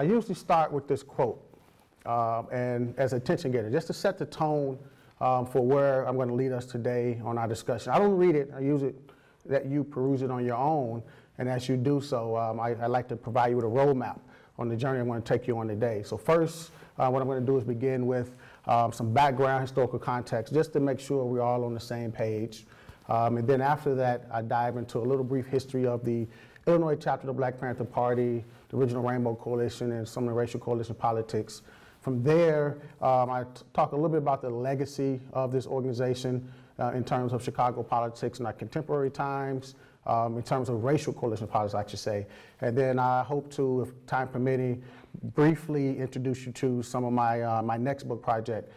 I usually start with this quote, and as a attention getter, just to set the tone for where I'm going to lead us today on our discussion. I don't read it, I use it, that you peruse it on your own, and as you do so, I like to provide you with a roadmap on the journey I'm going to take you on today. So first, what I'm going to do is begin with some background, historical context, just to make sure we're all on the same page. And then after that, I dive into a little brief history of the Illinois chapter of the Black Panther Party, the original Rainbow Coalition, and some of the racial coalition politics. From there, I talk a little bit about the legacy of this organization in terms of Chicago politics in our contemporary times, in terms of racial coalition politics, I should say. And then I hope to, if time permitting, briefly introduce you to some of my, my next book project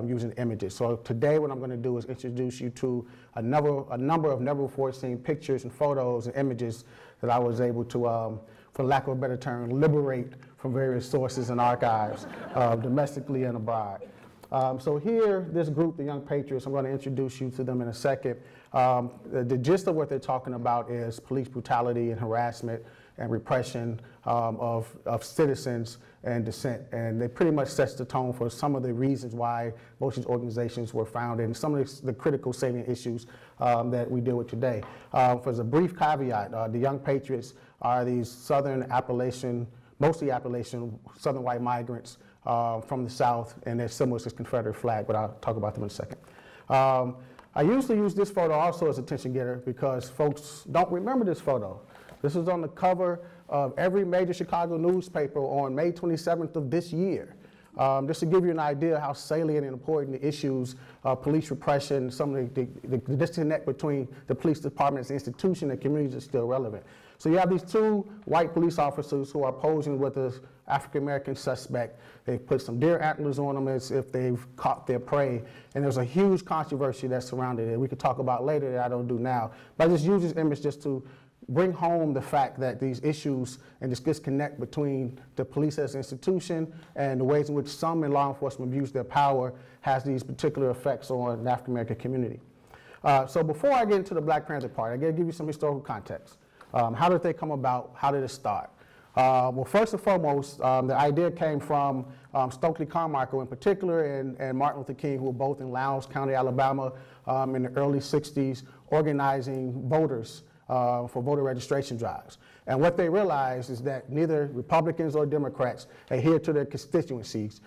using images. So today what I'm going to do is introduce you to a number of never before seen pictures and photos and images that I was able to, for lack of a better term, liberate from various sources and archives, domestically and abroad. So here, this group, the Young Patriots, I'm going to introduce you to them in a second. The gist of what they're talking about is police brutality and harassment and repression of citizens and dissent. And they pretty much sets the tone for some of the reasons why most of these organizations were founded and some of the critical salient issues that we deal with today. For a brief caveat, the Young Patriots are these Southern Appalachian, mostly Appalachian, Southern white migrants from the South, and they're similar to this Confederate flag, but I'll talk about them in a second. I usually use this photo also as a attention getter because folks don't remember this photo. This was on the cover of every major Chicago newspaper on May 27th of this year. Just to give you an idea how salient and important the issues of police repression, some of the disconnect between the police department as an institution and communities is still relevant. So you have these two white police officers who are posing with an African-American suspect. They've put some deer antlers on them as if they've caught their prey. And there's a huge controversy that's surrounded it. We could talk about later that I don't do now. But I just use this image just to bring home the fact that these issues and this disconnect between the police as an institution and the ways in which some in law enforcement abuse their power has these particular effects on the African-American community. So before I get into the Black Panther Party, I got to give you some historical context. How did they come about? How did it start? Well, first and foremost, the idea came from Stokely Carmichael in particular and Martin Luther King, who were both in Lowndes County, Alabama in the early 60s, organizing voters for voter registration drives. And what they realized is that neither Republicans or Democrats adhere to their constituencies,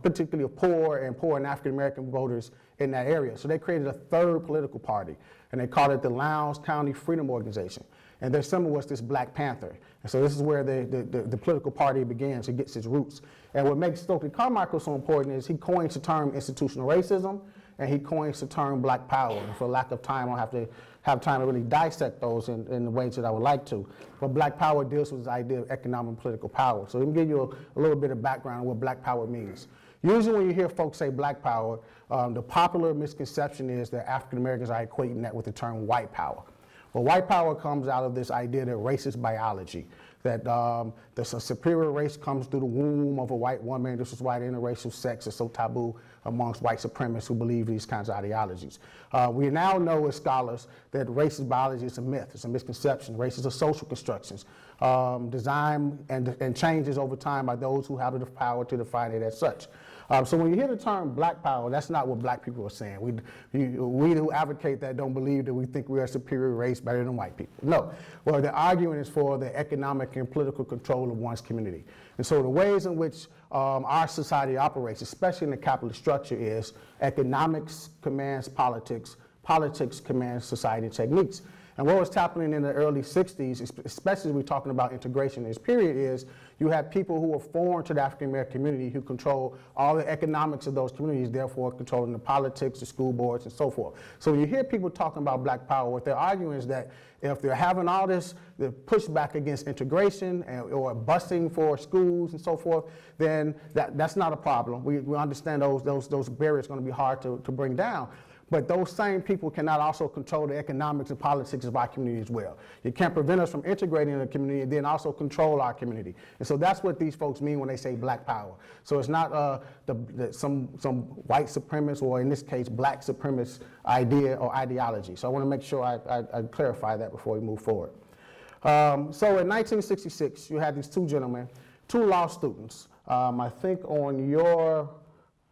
particularly of poor and African-American voters in that area. So they created a third political party, and they called it the Lowndes County Freedom Organization. And their symbol was this Black Panther. And so this is where the political party begins, it gets its roots. And what makes Stokely Carmichael so important is he coins the term institutional racism, and he coins the term Black Power. And for lack of time, I don't have to have time to really dissect those in the ways that I would like to. But Black Power deals with this idea of economic and political power. So let me give you a little bit of background on what Black Power means. Usually when you hear folks say Black Power, the popular misconception is that African Americans are equating that with the term white power. Well, white power comes out of this idea that race is biology, that a superior race comes through the womb of a white woman. This is why the interracial sex is so taboo amongst white supremacists who believe these kinds of ideologies. We now know as scholars that race is biology is a myth, it's a misconception. Race is a social constructions, designed and changes over time by those who have the power to define it as such. So when you hear the term Black Power, that's not what black people are saying. We who advocate that don't believe that we think we are a superior race better than white people. No. Well, the argument is for the economic and political control of one's community. And so the ways in which our society operates, especially in the capitalist structure, is economics commands politics, politics commands society techniques. And what was happening in the early 60s, especially as we're talking about integration in this period, is you had people who were foreign to the African American community who control all the economics of those communities, therefore controlling the politics, the school boards, and so forth. So when you hear people talking about Black Power, what they're arguing is that if they're having all this the pushback against integration or busing for schools and so forth, then that's not a problem. We understand those barriers are going to be hard to bring down. But those same people cannot also control the economics and politics of our community as well. You can't prevent us from integrating in the community and then also control our community. And so that's what these folks mean when they say Black Power. So it's not some white supremacist, or in this case, black supremacist idea or ideology. So I want to make sure I clarify that before we move forward. So in 1966, you had these two gentlemen two law students. I think on your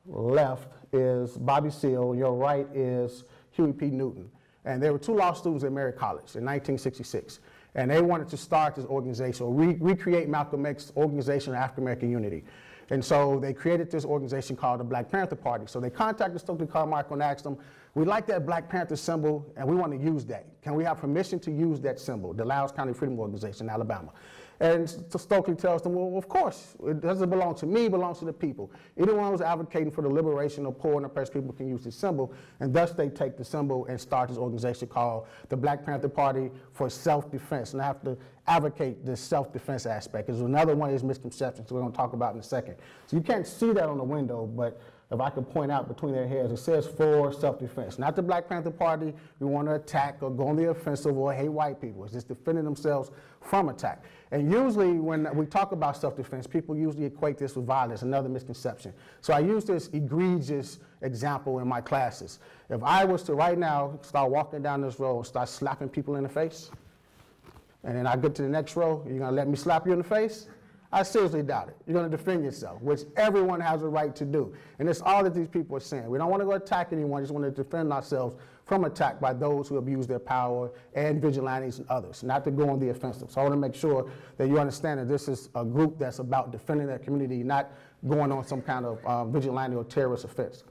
left is Bobby Seale, your right is Huey P. Newton. And there were two law students at Merritt College in 1966. And they wanted to start this organization, or recreate Malcolm X's Organization of African American Unity. And so they created this organization called the Black Panther Party. So they contacted Stokely Carmichael and asked them, we like that Black Panther symbol and we want to use that. Can we have permission to use that symbol, the Loudoun County Freedom Organization in Alabama? And Stokely tells them, well, of course, it doesn't belong to me, it belongs to the people. Anyone who's advocating for the liberation of poor and oppressed people can use this symbol, and thus they take the symbol and start this organization called the Black Panther Party for Self-Defense. And I have to advocate this self-defense aspect. It's another one of these misconceptions we're going to talk about in a second. So you can't see that on the window, but if I could point out between their heads, it says for self-defense. Not the Black Panther Party, we want to attack or go on the offensive or hate white people. It's just defending themselves from attack. And usually when we talk about self-defense, people usually equate this with violence, another misconception. So I use this egregious example in my classes. If I was to right now start walking down this road and start slapping people in the face, and then I get to the next row, you're gonna let me slap you in the face? I seriously doubt it. You're going to defend yourself, which everyone has a right to do. And it's all that these people are saying. We don't want to go attack anyone, just want to defend ourselves from attack by those who abuse their power and vigilantes and others, not to go on the offensive. So I want to make sure that you understand that this is a group that's about defending their community, not going on some kind of vigilante or terrorist offense.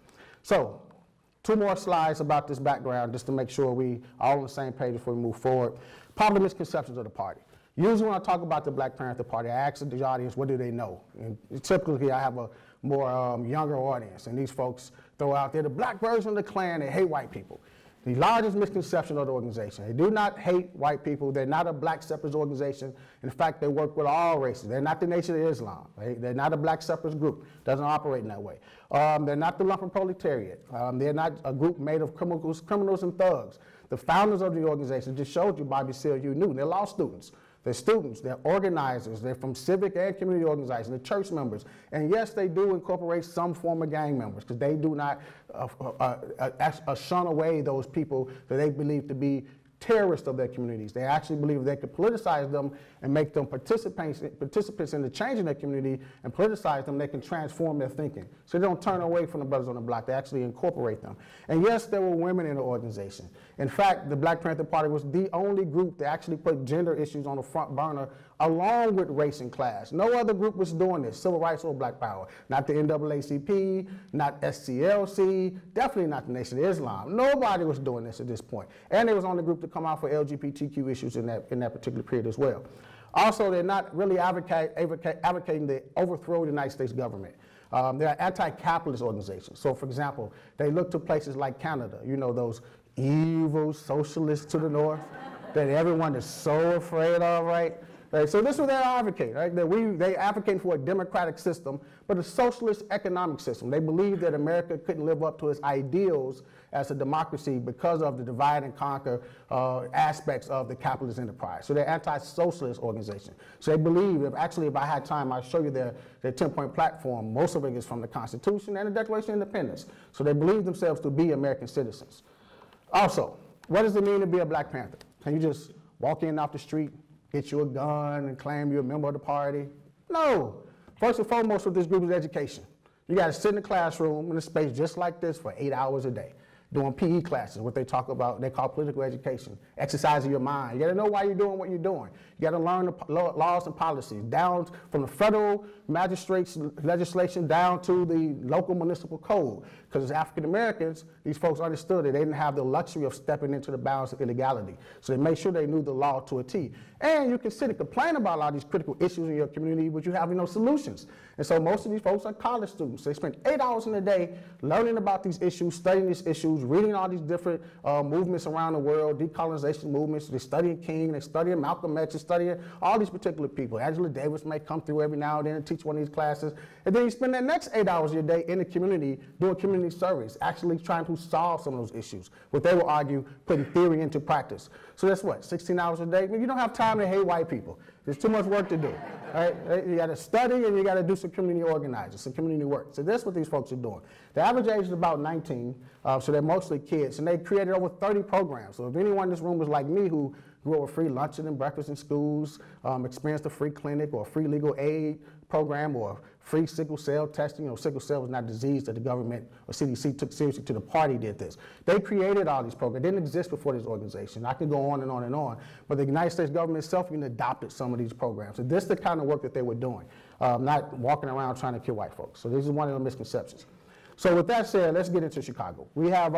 So, two more slides about this background just to make sure we are all on the same page before we move forward. Popular misconceptions of the party. Usually when I talk about the Black Panther Party, I ask the audience, what do they know? And typically I have a more younger audience, and these folks throw out there the black version of the Klan, they hate white people. The largest misconception of the organization. They do not hate white people. They're not a black separatist organization. In fact, they work with all races. They're not the Nation of Islam. Right? They're not a black separatist group. Doesn't operate in that way. They're not the lumpen proletariat. They're not a group made of criminals and thugs. The founders of the organization just showed you Bobby Seale, Huey Newton. They're law students. They're students, they're organizers, they're from civic and community organizations, they're church members. And yes, they do incorporate some form of gang members because they do not shun away those people that they believe to be terrorists of their communities. They actually believe they could politicize them and make them participants in the change in their community and politicize them. They can transform their thinking. So they don't turn away from the brothers on the block. They actually incorporate them. And yes, there were women in the organization. In fact, the Black Panther Party was the only group that actually put gender issues on the front burner along with race and class. No other group was doing this, civil rights or black power. Not the NAACP, not SCLC, definitely not the Nation of Islam. Nobody was doing this at this point. And they was on the group to come out for LGBTQ issues in that particular period as well. Also, they're not really advocating the overthrow of the United States government. They're an anti-capitalist organization. So, for example, they look to places like Canada, you know, those evil socialists to the north that everyone is so afraid of, right? Right, so this is what they advocate, right? They advocate for a democratic system, but a socialist economic system. They believe that America couldn't live up to its ideals as a democracy because of the divide and conquer aspects of the capitalist enterprise. So they're anti-socialist organization. So they believe, if I had time, I'll show you their 10-point platform. Most of it is from the Constitution and the Declaration of Independence. So they believe themselves to be American citizens. Also, what does it mean to be a Black Panther? Can you just walk in off the street, get you a gun and claim you're a member of the party? No. First and foremost with this group is education. You got to sit in the classroom in a space just like this for 8 hours a day, doing PE classes, what they talk about, they call political education, exercising your mind. You got to know why you're doing what you're doing. You got to learn the laws and policies, down from the federal magistrates legislation down to the local municipal code. Because as African Americans, these folks understood that they didn't have the luxury of stepping into the bounds of illegality. So they made sure they knew the law to a T. And you can sit and complain about a lot of these critical issues in your community, but you have no solutions. And so most of these folks are college students. They spend 8 hours in a day learning about these issues, studying these issues, reading all these different movements around the world, decolonization movements. They're studying King, they're studying Malcolm X, they're studying all these particular people. Angela Davis may come through every now and then and teach one of these classes. And then you spend that next 8 hours of your day in the community doing community service, actually trying to solve some of those issues, what they will argue, putting theory into practice. So that's what, 16 hours a day? I mean, you don't have time to hate white people. There's too much work to do, right? You got to study and you got to do some community organizing, some community work. So that's what these folks are doing. The average age is about 19, so they're mostly kids, and they created over 30 programs. So if anyone in this room is like me who grew up with free luncheon and breakfast in schools, experienced a free clinic or free legal aid program or free sickle cell testing. You know, sickle cell was not a disease that the government or CDC took seriously till the party did this. They created all these programs. They didn't exist before this organization. I could go on and on and on, but the United States government itself even adopted some of these programs. So this is the kind of work that they were doing, not walking around trying to kill white folks. So this is one of the misconceptions. So with that said, let's get into Chicago. We have,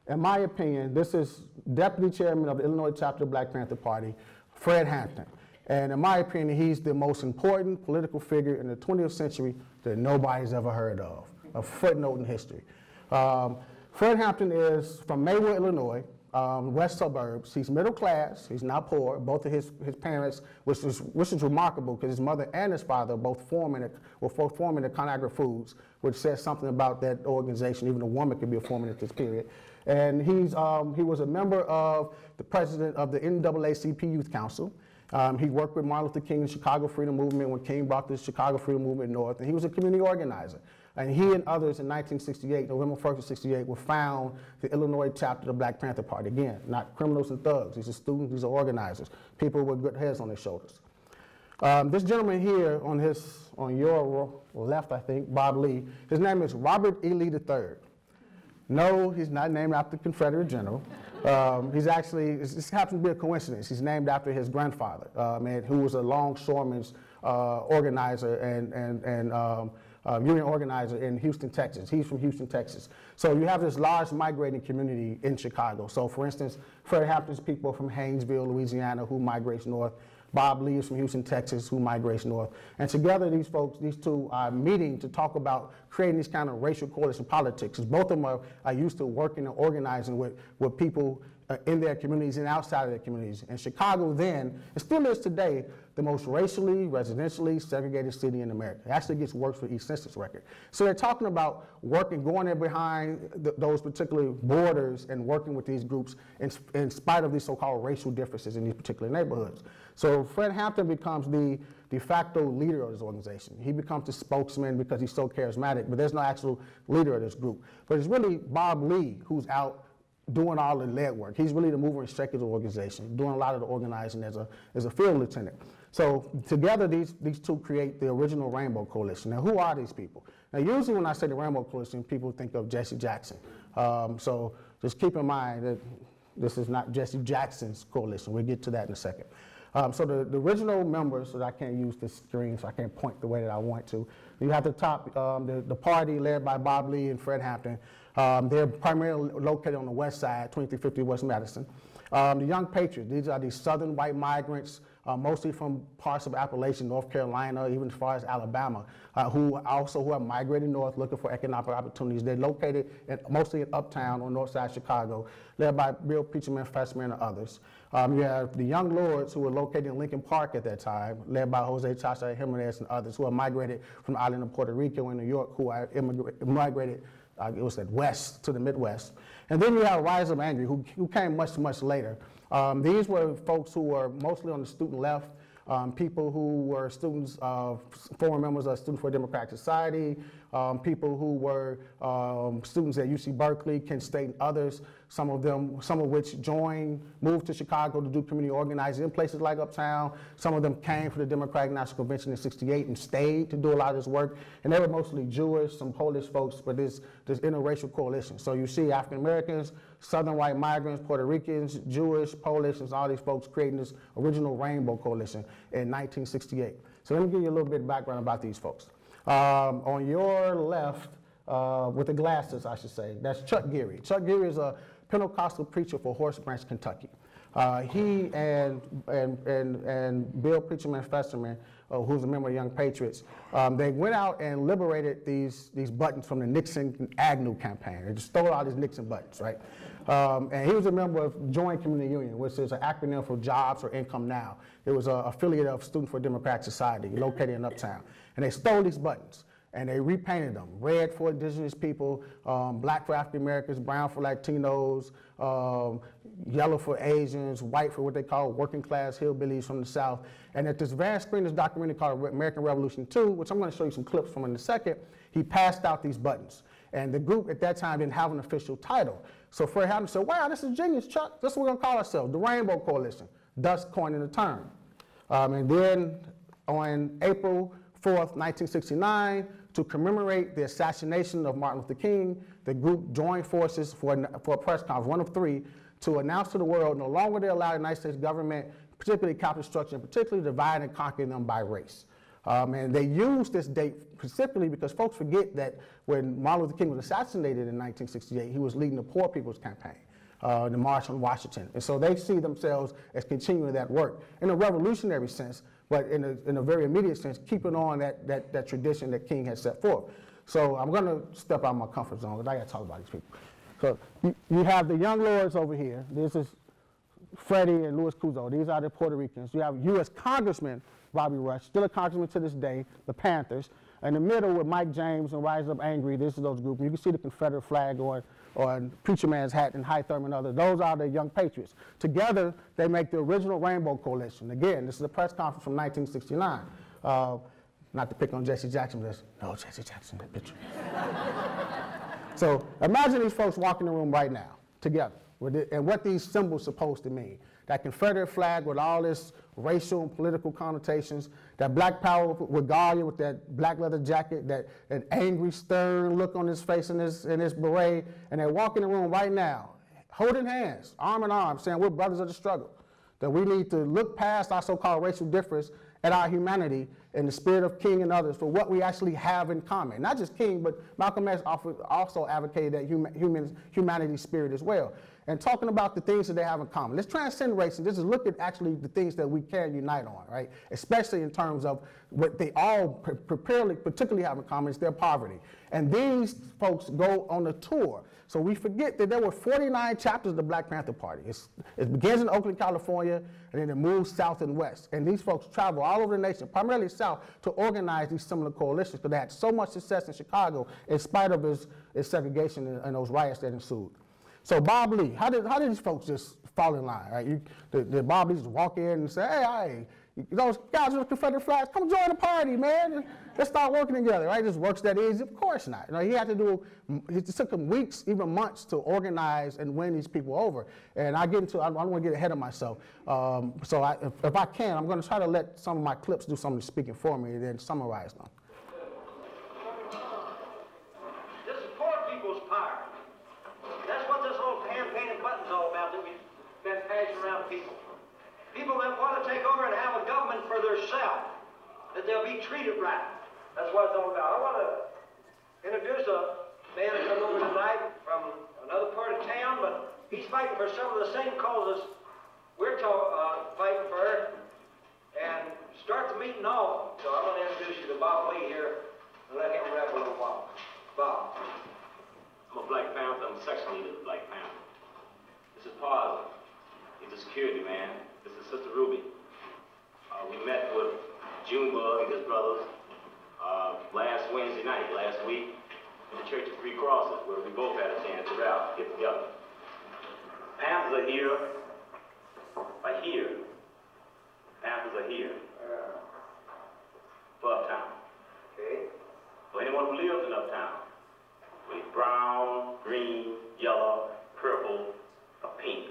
in my opinion, this is Deputy Chairman of the Illinois chapter of the Black Panther Party, Fred Hampton. And in my opinion, he's the most important political figure in the 20th century that nobody's ever heard of, a footnote in history. Fred Hampton is from Maywood, Illinois, west suburbs. He's middle class, he's not poor. Both of his parents, which is remarkable because his mother and his father were both forming the ConAgra Foods, which says something about that organization. Even a woman could be a foreman at this period. And he was a member of the president of the NAACP Youth Council. He worked with Martin Luther King in the Chicago Freedom Movement when King brought the Chicago Freedom Movement north, and he was a community organizer. And he and others in 1968, November 1st of 68, would found the Illinois chapter of the Black Panther Party. Again, not criminals and thugs. These are students, these are organizers, people with good heads on their shoulders. This gentleman here on your left, I think, Bob Lee, his name is Robert E. Lee III. No, he's not named after the Confederate general. He's actually, this happens to be a coincidence. He's named after his grandfather, who was a longshoreman's organizer and union organizer in Houston, Texas. He's from Houston, Texas. So you have this large migrating community in Chicago. So for instance, Fred Hampton's people from Haynesville, Louisiana, who migrates north. Bob Lee is from Houston, Texas, who migrates north. And together these folks, these two are meeting to talk about creating these kind of racial coalition politics. Because both of them are used to working and organizing with people in their communities and outside of their communities. And Chicago then, and still is today, the most racially, residentially segregated city in America. It actually gets worse for each census record. So they're talking about working, going there behind those particular borders and working with these groups in spite of these so-called racial differences in these particular neighborhoods. So Fred Hampton becomes the de facto leader of this organization. He becomes the spokesman because he's so charismatic, but there's no actual leader of this group. But it's really Bob Lee who's out doing all the lead work. He's really the mover and shaker of the organization, doing a lot of the organizing as a field lieutenant. So together, these two create the original Rainbow Coalition. Now, who are these people? Now, usually when I say the Rainbow Coalition, people think of Jesse Jackson. So just keep in mind that this is not Jesse Jackson's coalition. We'll get to that in a second. So the original members, so I can't use this screen, so I can't point the way that I want to. You have the top, the party led by Bob Lee and Fred Hampton. They're primarily located on the west side, 2350 West Madison. The Young Patriots, these are these southern white migrants, mostly from parts of Appalachia, North Carolina, even as far as Alabama, who have migrated north looking for economic opportunities. They're located mostly in uptown or north side Chicago, led by Bill Preacherman, Fessman, and others. You have the Young Lords, who were located in Lincoln Park at that time, led by Jose Chacha Jimenez and others, who have migrated from the island of Puerto Rico and New York, who are migrated it was at west to the Midwest. And then you have Rise Up Angry, who came much, much later. These were folks who were mostly on the student left, people who were students of, former members of Students for a Democratic Society, people who were students at UC Berkeley, Kent State, and others, some of which moved to Chicago to do community organizing in places like Uptown. Some of them came for the Democratic National Convention in '68 and stayed to do a lot of this work. And they were mostly Jewish, some Polish folks, but this interracial coalition. So you see African Americans, Southern white migrants, Puerto Ricans, Jewish, Polish, and all these folks creating this original Rainbow Coalition in 1968. So let me give you a little bit of background about these folks. On your left, with the glasses, I should say, that's Chuck Geary. Chuck Geary is a Pentecostal preacher for Horse Branch, Kentucky. He and Bill Preacherman Festerman, who's a member of Young Patriots, they went out and liberated these buttons from the Nixon-Agnew campaign. They just stole all these Nixon buttons, right? And he was a member of Joint Community Union, which is an acronym for Jobs or Income Now. It was an affiliate of Students for a Democratic Society located in Uptown. And they stole these buttons. And they repainted them, red for indigenous people, black for African Americans, brown for Latinos, yellow for Asians, white for what they call working class hillbillies from the South. And at this vast screen, this documentary called American Revolution 2, which I'm going to show you some clips from in a second, he passed out these buttons. And the group at that time didn't have an official title. So Fred Hampton said, wow, this is genius, Chuck. This is what we're going to call ourselves, the Rainbow Coalition, thus coining the term. And then on April 4th, 1969, to commemorate the assassination of Martin Luther King, the group joined forces for a press conference, one of three, to announce to the world no longer they allow the United States government, particularly capitalist structure, and particularly divide and conquer them by race. And they used this date specifically because folks forget that when Martin Luther King was assassinated in 1968, he was leading the Poor People's Campaign, the March on Washington. And so they see themselves as continuing that work in a revolutionary sense, but in a very immediate sense, keeping on that tradition that King had set forth. So I'm going to step out of my comfort zone because I got to talk about these people. So you have the young lords over here. This is Freddie and Louis Cuozzo. These are the Puerto Ricans. You have U.S. Congressman Bobby Rush, still a congressman to this day, the Panthers. In the middle with Mike James and Rise Up Angry, this is those groups. You can see the Confederate flag or Preacher Man's hat and High Thurman and others. Those are the Young Patriots. Together, they make the original Rainbow Coalition. Again, this is a press conference from 1969. Not to pick on Jesse Jackson, but no, Jesse Jackson, that picture. So imagine these folks walking in the room right now, together, and what these symbols supposed to mean. That Confederate flag with all its racial and political connotations, that Black Power regalia with that black leather jacket, that angry, stern look on his face in his beret, and they walk in the room right now, holding hands, arm in arm, saying we're brothers of the struggle, that we need to look past our so-called racial difference at our humanity in the spirit of King and others for what we actually have in common. Not just King, but Malcolm X also advocated that humanity spirit as well. And talking about the things that they have in common. Let's transcend race and just look at actually the things that we can unite on, right? Especially in terms of what they all particularly have in common is their poverty. And these folks go on a tour. So we forget that there were 49 chapters of the Black Panther Party. It begins in Oakland, California, and then it moves south and west. And these folks travel all over the nation, primarily south, to organize these similar coalitions because they had so much success in Chicago in spite of its segregation and those riots that ensued. So Bob Lee, how did these folks just fall in line, right? Did Bob Lee just walk in and say, hey, those guys with the Confederate flags, come join the party, man. Let's start working together, right? It just works that easy? Of course not. You know, he had to do, it took him weeks, even months to organize and win these people over. And I don't want to get ahead of myself. So if I can, I'm going to try to let some of my clips do some of the speaking for me and then summarize them. This is poor people's power. That's what this whole campaign and button's all about that we've been passing around to people. People that want to take over and have a government for themselves, that they'll be treated right. That's what it's all about. I want to introduce a man that comes over tonight from another part of town, but he's fighting for some of the same causes we're fighting for, and start the meeting off. So I'm going to introduce you to Bob Lee here and let him rap a little while. Bob. I'm a Black Panther. I'm a section leader of the Black Panther. This is Paz. He's a security man. This is Sister Ruby. We met with Junebug and his brothers last Wednesday night, last week, in the Church of Three Crosses, where we both had a chance to rally, get together. Panthers are here. Panthers are here. For Uptown. Okay. For anyone who lives in Uptown. With brown, green, yellow, purple, or pink.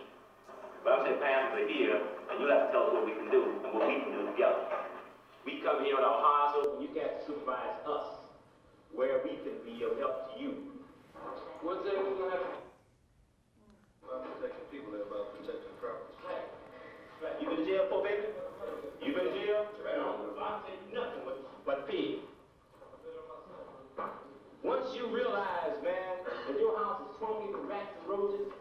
But I'm saying Panthers are here, and you'll have to tell us what we can do and what we can do together. We come here with our hearts open, you got to supervise us, where we can be of help to you. One thing we're going to have about protecting people and about protecting property. Right. Right. You been to jail for, baby? You been to jail? Right. I'm saying nothing but pig. Once you realize, man, that your house is smoking with rats and roaches,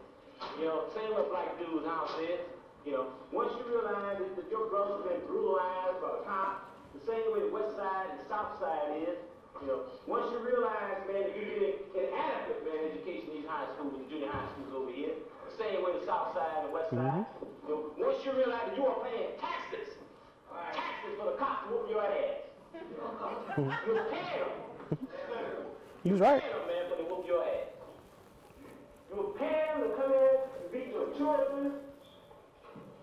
you know, same what Black dude's house is, you know, once you realize that your brother's been brutalized by the cop, the same way the west side and the south side is, you know, once you realize, man, that you're getting inadequate, man, education in these high schools and junior high schools over here, the same way the south side and the west side, you know, once you realize that you are paying taxes for the cops to whoop your ass, you're paying them. He's right. You're paying them, man, for to whoop your ass. You're paying them to come in and beat your children.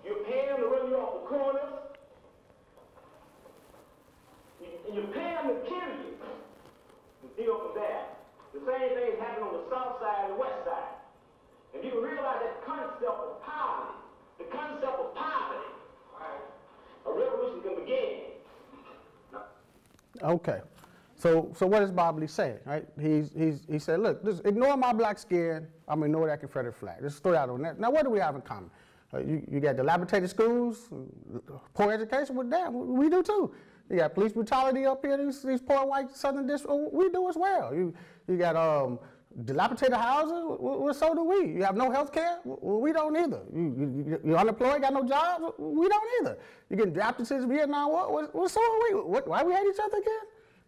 You're paying them to run you off the corners. And you're paying them to kill you. And deal from there. The same thing is happening on the south side and the west side. And you can realize that concept of poverty, a revolution can begin. Okay. So what does Bob Lee say, right? He said, look, just ignore my black skin, I'm gonna ignore that Confederate flag. Just throw that on that. Now, what do we have in common? You got dilapidated schools, poor education, well, damn, we do too. You got police brutality up here, these poor white southern districts, we do as well. You got dilapidated houses, well, so do we. You have no health care, well, we don't either. You're unemployed, got no jobs, we don't either. You getting drafted to the Vietnam War, well, so are we. Why we hate each other again?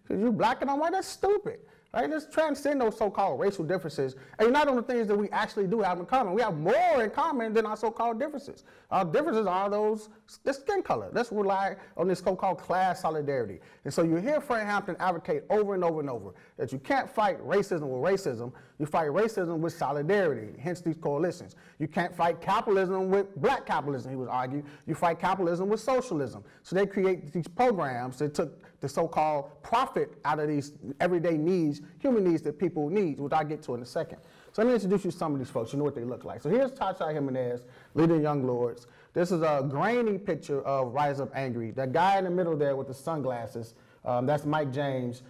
Because you black and I'm white, that's stupid. Right? Let's transcend those so-called racial differences and unite on the things that we actually do have in common. We have more in common than our so-called differences. Our differences are the skin color. Let's rely on this so-called class solidarity. And so you hear Fred Hampton advocate over and over and over that you can't fight racism with racism. You fight racism with solidarity, hence these coalitions. You can't fight capitalism with black capitalism, he would argue. You fight capitalism with socialism. So they create these programs that took the so-called profit out of these everyday needs, human needs that people need, which I'll get to in a second. So let me introduce you to some of these folks. You know what they look like. So here's Tasha Jimenez, leader of Young Lords. This is a grainy picture of Rise Up Angry. That guy in the middle there with the sunglasses, that's Mike James.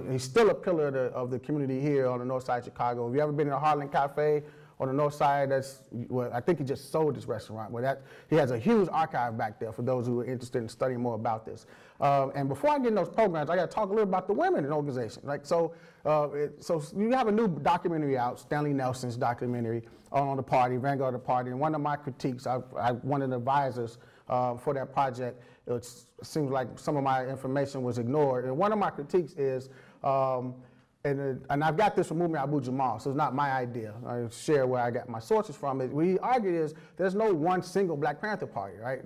He's still a pillar of the community here on the north side of Chicago. If you ever been in a Harlan Cafe on the north side, I think he just sold this restaurant. He has a huge archive back there for those who are interested in studying more about this. And before I get in those programs, I got to talk a little about the women in the organization. So you have a new documentary out, Stanley Nelson's documentary on the party, Vanguard of the Party. And one of my critiques, I'm one of the advisors for that project. It seems like some of my information was ignored. And one of my critiques is, and I've got this from Movement Abu Jamal, so it's not my idea. I share where I got my sources from. What he argued is there's no one single Black Panther Party, right?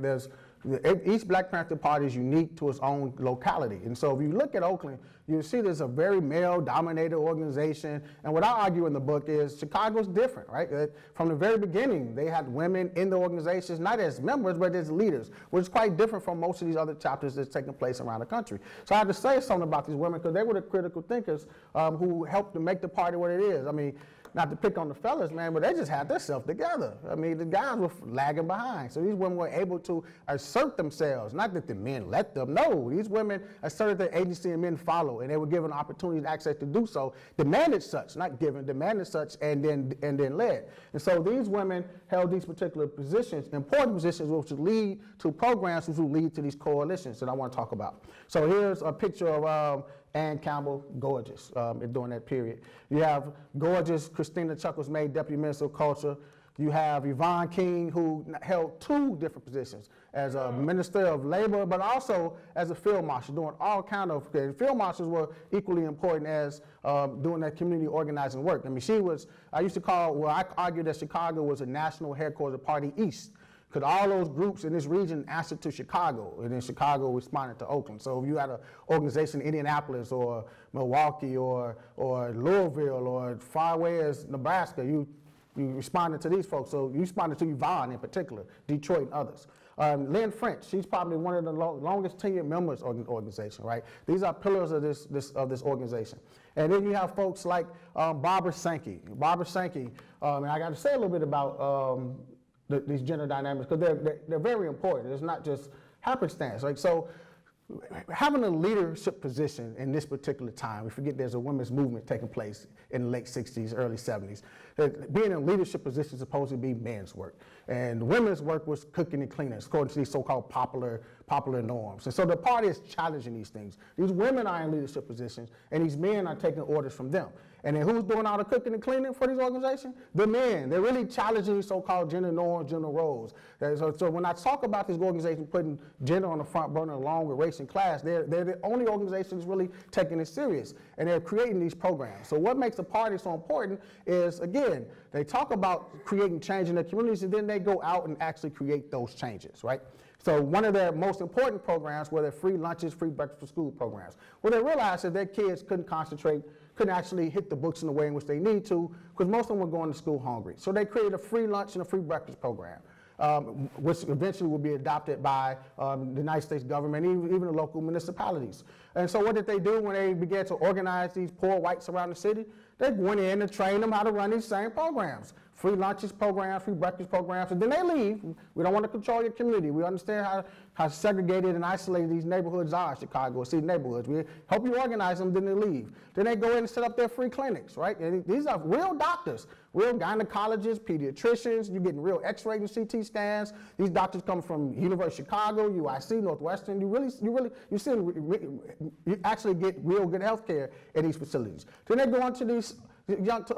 Each Black Panther Party is unique to its own locality. And so if you look at Oakland, you'll see there's a very male-dominated organization. And what I argue in the book is Chicago's different, right? From the very beginning, they had women in the organizations, not as members, but as leaders, which is quite different from most of these other chapters that's taking place around the country. So I have to say something about these women because they were the critical thinkers who helped to make the party what it is. I mean, not to pick on the fellas, man, but they just had themselves together. I mean, the guys were lagging behind. So these women were able to assert themselves, not that the men let them. No, these women asserted their agency and men followed, and they were given opportunities and access to do so, demanded such, not given, demanded such, and then led. And so these women held these particular positions, important positions, which would lead to programs which would lead to these coalitions that I want to talk about. So here's a picture of Ann Campbell, gorgeous during that period. You have gorgeous Christina Chuckles-May, Deputy Minister of Culture. You have Yvonne Keene, who held 2 different positions as a Minister of Labor, but also as a field marshal, doing all kind of, field marshals were equally important as doing that community organizing work. I mean, I argued that Chicago was a national headquarters of Party East, because all those groups in this region answered to Chicago, and then Chicago responded to Oakland. So if you had an organization in Indianapolis or Milwaukee or Louisville or far away as Nebraska, you responded to these folks. So you responded to Yvonne in particular, Detroit and others. Lynn French, she's probably one of the longest tenured members of the organization, right? These are pillars of this organization. And then you have folks like Barbara Schanke. Barbara Schanke, and I got to say a little bit about these gender dynamics, because they're very important. It's not just happenstance. Like, so having a leadership position in this particular time, we forget there's a women's movement taking place in the late 60s, early 70s. Being in a leadership position is supposed to be men's work. And women's work was cooking and cleaning, according to these so-called popular norms. And so the party is challenging these things. These women are in leadership positions, and these men are taking orders from them. And then who's doing all the cooking and cleaning for these organizations? The men. They're really challenging these so-called gender norms, gender roles. So when I talk about these organizations putting gender on the front burner along with race and class, they're the only organizations really taking it serious. And they're creating these programs. So what makes the party so important is, again, they talk about creating change in their communities, and then they go out and actually create those changes, right? So one of their most important programs were their free lunches, free breakfast for school programs. Well, they realized that their kids couldn't concentrate, couldn't actually hit the books in the way in which they need to, because most of them were going to school hungry. So they created a free lunch and a free breakfast program, which eventually will be adopted by the United States government, even the local municipalities. And so what did they do when they began to organize these poor whites around the city? They went in and trained them how to run these same programs. free lunches programs, free breakfast programs, and then they leave. We don't want to control your community. We understand how segregated and isolated these neighborhoods are, Chicago, city neighborhoods. We help you organize them, then they leave. Then they go in and set up their free clinics, right? And these are real doctors, real gynecologists, pediatricians. You're getting real x-rays and CT scans. These doctors come from University of Chicago, UIC, Northwestern. You actually get real good health care in these facilities. Then they go into these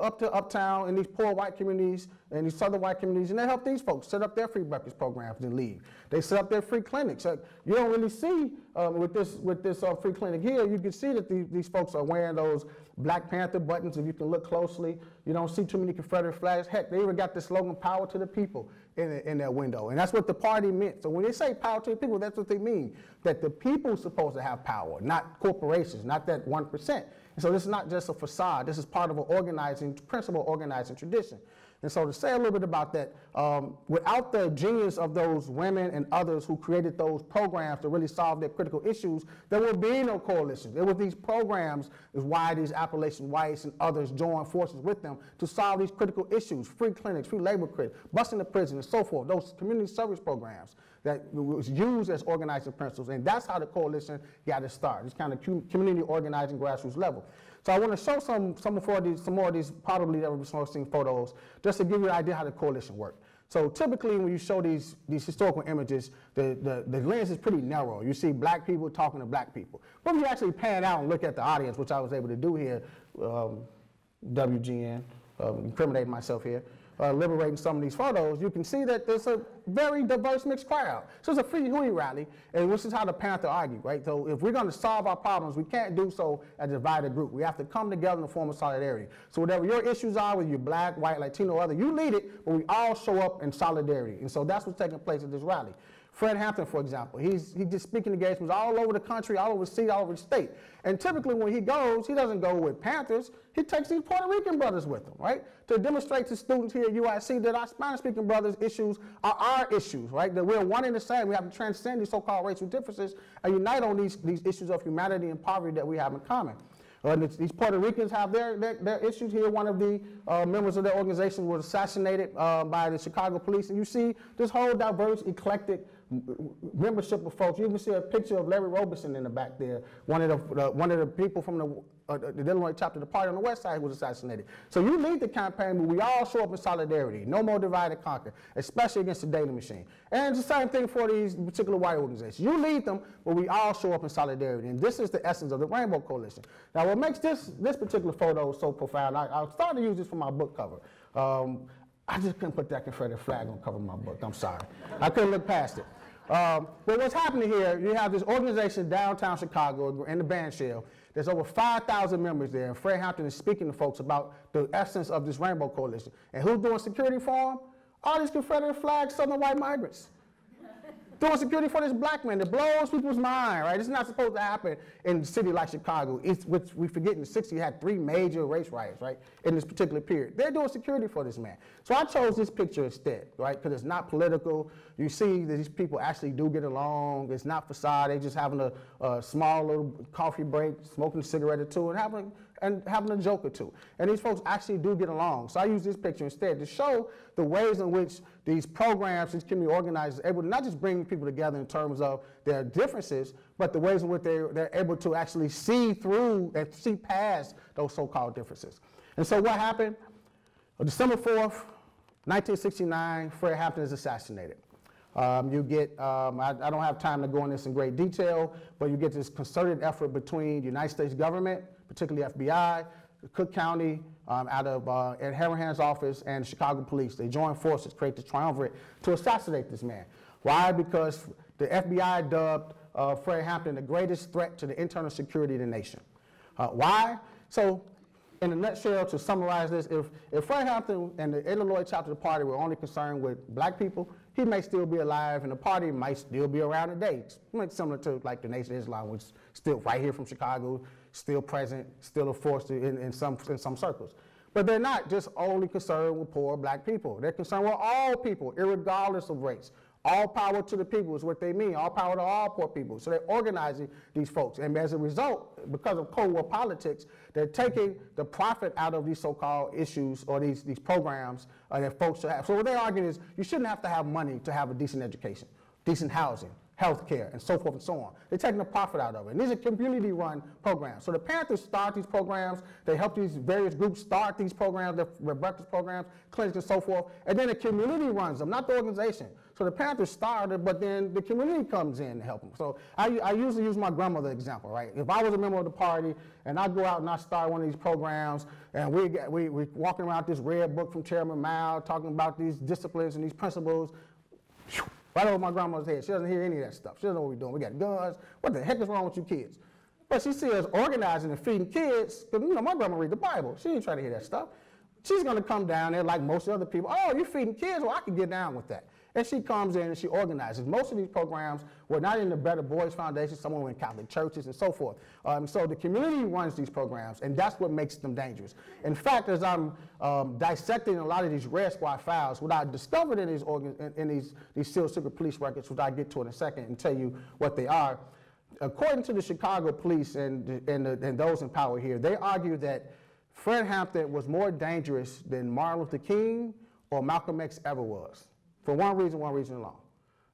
up to uptown in these poor white communities and these southern white communities, and they help these folks set up their free breakfast programs and leave. They set up their free clinics. You don't really see with this free clinic here, you can see that these folks are wearing those Black Panther buttons. If you can look closely, you don't see too many Confederate flags. Heck, they even got the slogan, "Power to the people," in their window. And that's what the party meant. So when they say power to the people, that's what they mean, that the people are supposed to have power, not corporations, not that 1%. And so this is not just a facade. This is part of an organizing principle, organizing tradition. And so to say a little bit about that, without the genius of those women and others who created those programs to really solve their critical issues, there would be no coalition. There were these programs is why these Appalachian whites and others joined forces with them to solve these critical issues, free clinics, free labor credit, busing the prison and so forth, those community service programs that was used as organizing principles. And that's how the coalition got its start. It's kind of community organizing grassroots level. So I want to show some more of these probably never before seen photos, just to give you an idea how the coalition worked. So typically when you show these historical images, the lens is pretty narrow. You see black people talking to black people. But when you actually pan out and look at the audience, which I was able to do here, WGN, incriminating myself here, liberating some of these photos, you can see that there's a very diverse mixed crowd. So it's a free Huey rally, and this is how the Panther argued, right? So if we're going to solve our problems, we can't do so as a divided group. We have to come together in a form of solidarity. So whatever your issues are, whether you're black, white, Latino, or other, you lead it, but we all show up in solidarity. And so that's what's taking place at this rally. Fred Hampton, for example, he's just speaking engagements all over the country, all over the city, all over the state. And typically when he goes, he doesn't go with Panthers, he takes these Puerto Rican brothers with him, right? To demonstrate to students here at UIC that our Spanish-speaking brothers' issues are our issues, right? That we're one and the same. We have to transcend these so-called racial differences and unite on these issues of humanity and poverty that we have in common. These Puerto Ricans have their issues here. One of the members of their organization was assassinated by the Chicago police. And you see this whole diverse, eclectic membership of folks. You even see a picture of Larry Robeson in the back there, one of the people from the Illinois chapter of the party on the west side who was assassinated. So you lead the campaign, but we all show up in solidarity. No more divide and conquer, especially against the dating machine. And it's the same thing for these particular white organizations. You lead them, but we all show up in solidarity. And this is the essence of the Rainbow Coalition. Now what makes this particular photo so profound, I started to use this for my book cover. I just couldn't put that Confederate flag on the cover of my book. I'm sorry. I couldn't look past it. But what's happening here, you have this organization downtown Chicago in the band shell. There's over 5,000 members there, and Fred Hampton is speaking to folks about the essence of this Rainbow Coalition. And who's doing security for him? All these Confederate flags, Southern white migrants. Doing security for this black man that blows people's mind, right? It's not supposed to happen in a city like Chicago, which we forget in the 60s had 3 major race riots, right, in this particular period. They're doing security for this man. So I chose this picture instead, right, because it's not political. You see that these people actually do get along. It's not facade. They're just having a small little coffee break, smoking a cigarette or two, and having a joke or two. And these folks actually do get along. So I use this picture instead to show the ways in which these programs, these community organizers are able to not just bring people together in terms of their differences, but the ways in which they're able to actually see through and see past those so-called differences. And so what happened? On December 4th, 1969, Fred Hampton is assassinated. You get, I don't have time to go into this in great detail, but you get this concerted effort between the United States government, particularly FBI, Cook County, out of Ed Hammerhand's office, and the Chicago police. They join forces, create the triumvirate to assassinate this man. Why? Because the FBI dubbed Fred Hampton the greatest threat to the internal security of the nation. Why? So, in a nutshell, to summarize this, if Fred Hampton and the Illinois chapter of the party were only concerned with black people, he may still be alive and the party might still be around today. It's similar to like the Nation of Islam, which is still right here from Chicago, still present, still a force in some circles. But they're not just only concerned with poor black people. They're concerned with all people, irregardless of race. All power to the people is what they mean. All power to all poor people. So they're organizing these folks. And as a result, because of Cold War politics, they're taking the profit out of these so-called issues or these programs that folks should have. So what they're arguing is you shouldn't have to have money to have a decent education, decent housing, health care, and so forth and so on. They're taking the profit out of it. And these are community-run programs. So the Panthers start these programs. They help these various groups start these programs, their breakfast programs, clinics, and so forth. And then the community runs them, not the organization. So the Panthers started, but then the community comes in to help them. So I usually use my grandmother example, right? If I was a member of the party and I go out and I start one of these programs and we're walking around this red book from Chairman Mao talking about these disciplines and these principles, right over my grandmother's head. She doesn't hear any of that stuff. She doesn't know what we're doing. We got guns. What the heck is wrong with you kids? But she sees us organizing and feeding kids, because my grandma read the Bible. She ain't trying to hear that stuff. She's going to come down there like most other people. Oh, you're feeding kids? Well, I can get down with that. And she comes in and she organizes. Most of these programs were not in the Better Boys Foundation. Some were in Catholic churches and so forth. So the community runs these programs, and that's what makes them dangerous. In fact, as I'm dissecting a lot of these Red Squad files, what I discovered in these SEAL Secret Police records, which I'll get to in a second and tell you what they are, according to the Chicago police and those in power here, they argue that Fred Hampton was more dangerous than Martin Luther King or Malcolm X ever was. For one reason alone.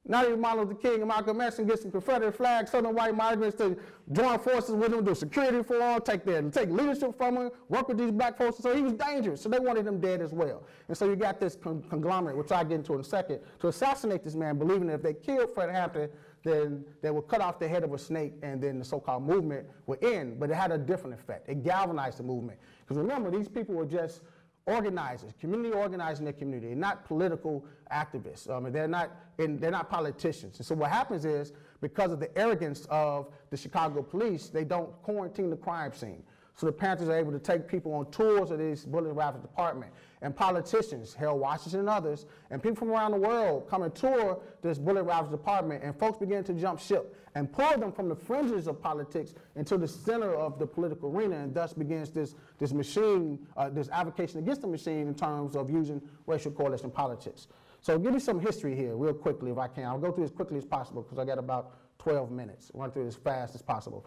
Not even Martin Luther King and Malcolm X and get some Confederate flags, southern white migrants to join forces with them, do security for them, take leadership from them, work with these black folks. So he was dangerous. So they wanted him dead as well. And so you got this conglomerate, which I'll get into in a second, to assassinate this man, believing that if they killed Fred Hampton, then they would cut off the head of a snake and then the so-called movement would end. But it had a different effect. It galvanized the movement. Because remember, these people were just organizers, community organizing their community. They're not political activists. They're not politicians. And so what happens is, because of the arrogance of the Chicago police, they don't quarantine the crime scene. So the Panthers are able to take people on tours of this bullet rifle department. And politicians, Harold Washington and others, and people from around the world come and tour this bullet rifle department, and folks begin to jump ship and pull them from the fringes of politics into the center of the political arena, and thus begins this machine, this avocation against the machine in terms of using racial coalition politics. So give me some history here real quickly if I can. I'll go through as quickly as possible because I got about 12 minutes. Run through it as fast as possible.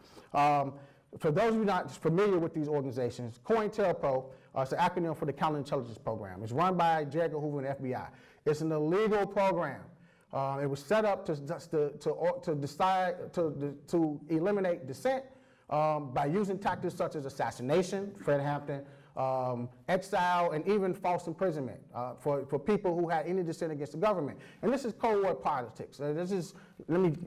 For those of you not familiar with these organizations, COINTELPRO is an acronym for the Counterintelligence Program. It's run by J. Edgar Hoover and FBI. It's an illegal program. It was set up to eliminate dissent by using tactics such as assassination, Fred Hampton, exile, and even false imprisonment for people who had any dissent against the government. And this is Cold War politics. Let me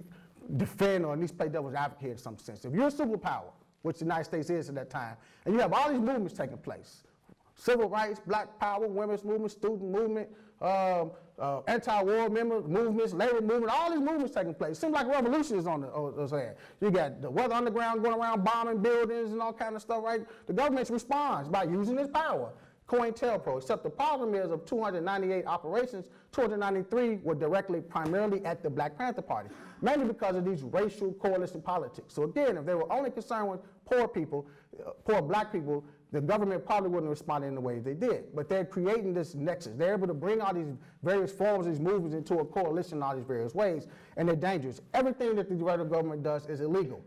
defend or at least play devil's advocate in some sense. If you're a superpower, which the United States is at that time, and you have all these movements taking place, civil rights, black power, women's movement, student movement, anti-war movements, labor movement, all these movements taking place. It seems like revolution is on the hand. You got the Weather Underground going around bombing buildings and all kind of stuff, right? The government responds by using its power. COINTELPRO, except the problem is of 298 operations, 293 were directly, primarily at the Black Panther Party, mainly because of these racial coalition politics. So again, if they were only concerned with poor people, poor black people, the government probably wouldn't respond in the way they did. But they're creating this nexus. They're able to bring all these various forms of these movements into a coalition in all these various ways, and they're dangerous. Everything that the federal government does is illegal.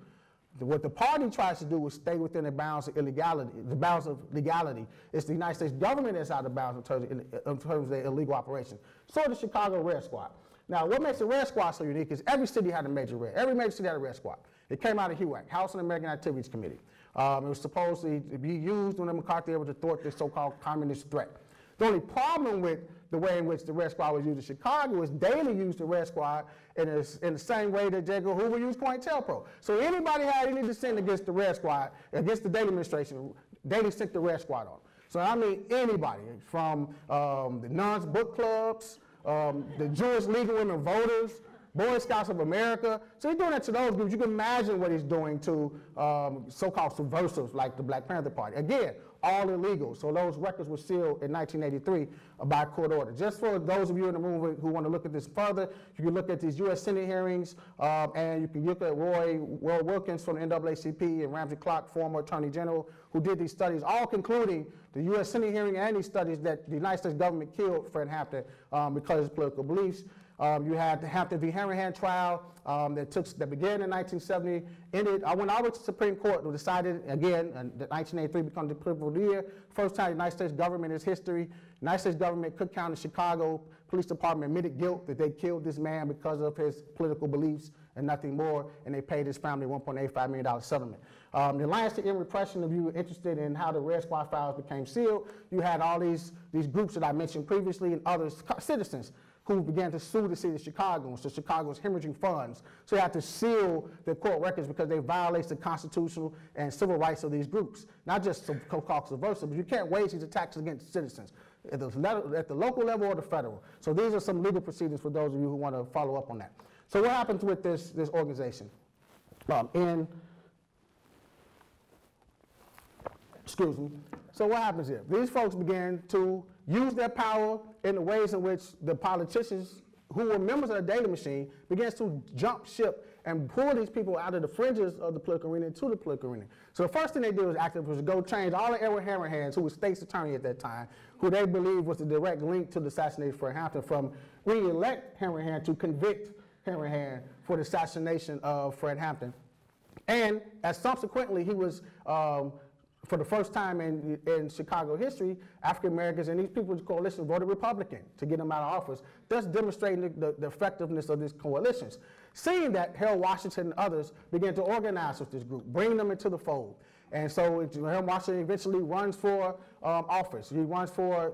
What the party tries to do is stay within the bounds of illegality. The bounds of legality. It's the United States government that's out of bounds in terms of their illegal operation. So the Chicago Red Squad. Now, what makes the Red Squad so unique is every city had a major red. Every major city had a Red Squad. It came out of HUAC, House Un-American Activities Committee. It was supposed to be used when McCarthy able to thwart this so-called communist threat. The only problem with the way in which the Red Squad was used in Chicago is Daley used the Red Squad in the same way that J. Edgar Hoover used COINTELPRO. So anybody had any dissent against the Red Squad, against the Daley administration, Daley sent the Red Squad on. So I mean anybody, from the nuns book clubs, the Jewish League of Women Voters, Boy Scouts of America. So he's doing that to those groups. You can imagine what he's doing to so-called subversives like the Black Panther Party. Again, all illegal. So those records were sealed in 1983 by court order. Just for those of you in the room who want to look at this further, you can look at these U.S. Senate hearings, and you can look at Roy Wilkins from the NAACP and Ramsey Clark, former Attorney General, who did these studies, all concluding the U.S. Senate hearing and these studies that the United States government killed Fred Hampton because of his political beliefs. You had the Hampton v. Hammerhand trial that began in 1970, ended. I went all the way to the Supreme Court to decided again, that 1983 becomes the pivotal year. First time the United States government in its history. The United States government, Cook County, Chicago Police Department admitted guilt that they killed this man because of his political beliefs and nothing more, and they paid his family $1.85 million settlement. The Alliance to End Repression, if you were interested in how the Red Squad files became sealed, you had all these groups that I mentioned previously and others, citizens, who began to sue the city of Chicago. So Chicago was hemorrhaging funds. So they had to seal their court records because they violate the constitutional and civil rights of these groups. Not just so-called subversive, but you can't wage these attacks against citizens at the local level or the federal. So these are some legal proceedings for those of you who want to follow up on that. So what happens with this organization? Excuse me. So what happens here? These folks began to use their power in the ways in which the politicians who were members of the data machine began to jump ship and pull these people out of the fringes of the political arena into the political arena. So the first thing they did was to go change all the Edward Hammerhands, who was state's attorney at that time, who they believed was the direct link to the assassination of Fred Hampton, from re-elect Hammerhand to convict Hammerhand for the assassination of Fred Hampton. And as subsequently he was, for the first time in Chicago history, African Americans and these people's coalition voted Republican to get him out of office, thus demonstrating the effectiveness of these coalitions. Seeing that, Harold Washington and others began to organize with this group, bring them into the fold. And so Harold Washington eventually runs for office. He runs for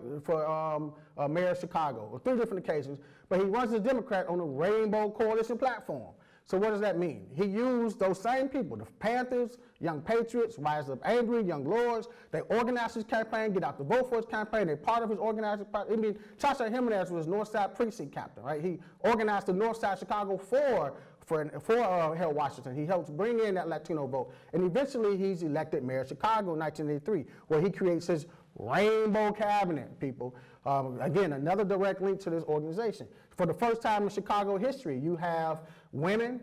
mayor of Chicago on 3 different occasions, but he runs as a Democrat on a Rainbow Coalition platform. So what does that mean? He used those same people, the Panthers, Young Patriots, Rise Up Angry, Young Lords. They organized his campaign, Get Out the Vote for his campaign. They're part of his organizing. I mean, Chacha Jimenez was Northside Precinct captain, right? He organized the Northside Chicago for Harold Washington. He helps bring in that Latino vote. And eventually he's elected mayor of Chicago in 1983, where he creates his Rainbow Cabinet, people. Again, another direct link to this organization. For the first time in Chicago history, you have women,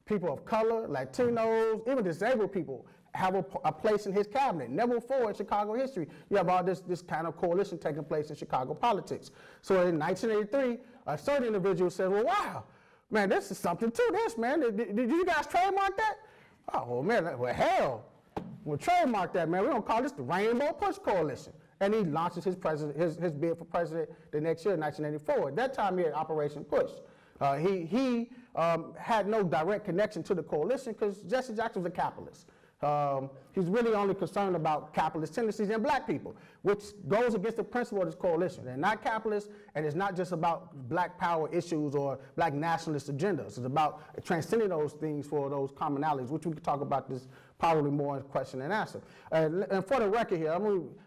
people of color, Latinos, even disabled people have a place in his cabinet. Never before in Chicago history, you have all this kind of coalition taking place in Chicago politics. So in 1983, a certain individual said, well, wow, man, this is something to this, man. Did you guys trademark that? Oh, man, well, hell, we'll trademark that, man. We're going to call this the Rainbow Push Coalition. And he launches his bid for president the next year, 1984. At that time, he had Operation Push. He had no direct connection to the coalition because Jesse Jackson was a capitalist. He's really only concerned about capitalist tendencies in black people, which goes against the principle of this coalition. They're not capitalists, and it's not just about black power issues or black nationalist agendas. It's about transcending those things for those commonalities, which we could talk about this probably more in question and answer. And for the record here,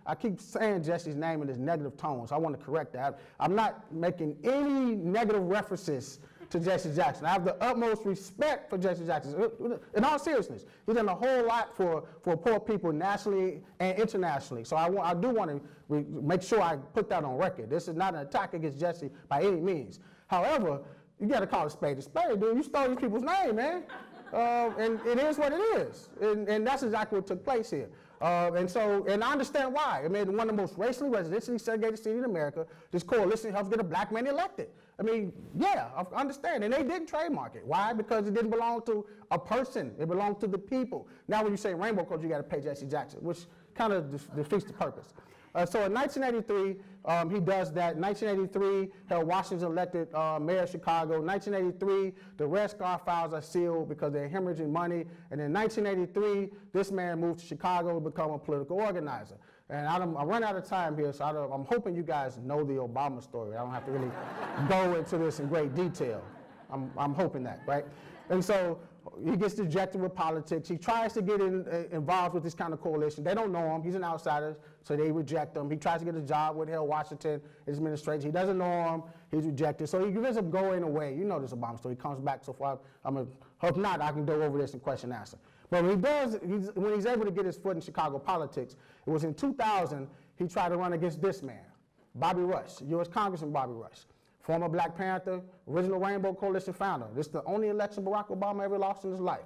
I keep saying Jesse's name in this negative tone, so I want to correct that. I'm not making any negative references to Jesse Jackson. I have the utmost respect for Jesse Jackson. In all seriousness, he's done a whole lot for poor people nationally and internationally. So I do want to make sure I put that on record. This is not an attack against Jesse by any means. However, you got to call a spade, dude. You stole these people's name, man. And it is what it is. And that's exactly what took place here. And I understand why. I mean, one of the most racially, residentially segregated cities in America, this coalition helps get a black man elected. I mean, yeah, I understand. And they didn't trademark it. Why? Because it didn't belong to a person. It belonged to the people. Now when you say Rainbow Coach, you got to pay Jesse Jackson, which kind of defeats the purpose. So in 1983, he does that. In 1983, Harold Washington elected mayor of Chicago. In 1983, the Red Scar files are sealed because they're hemorrhaging money. And in 1983, this man moved to Chicago to become a political organizer. And I run out of time here, so I'm hoping you guys know the Obama story. I don't have to really go into this in great detail. I'm hoping that, right? And so he gets dejected with politics. He tries to get involved with this kind of coalition. They don't know him. He's an outsider, so they reject him. He tries to get a job with Harold Washington, his administration. He doesn't know him. He's rejected. So he ends up going away. You know this Obama story. He comes back so far. Hope not, I can go over this in question and answer. But when he's able to get his foot in Chicago politics, it was in 2000, he tried to run against this man, Bobby Rush, U.S. Congressman Bobby Rush. Former Black Panther, original Rainbow Coalition founder. This is the only election Barack Obama ever lost in his life.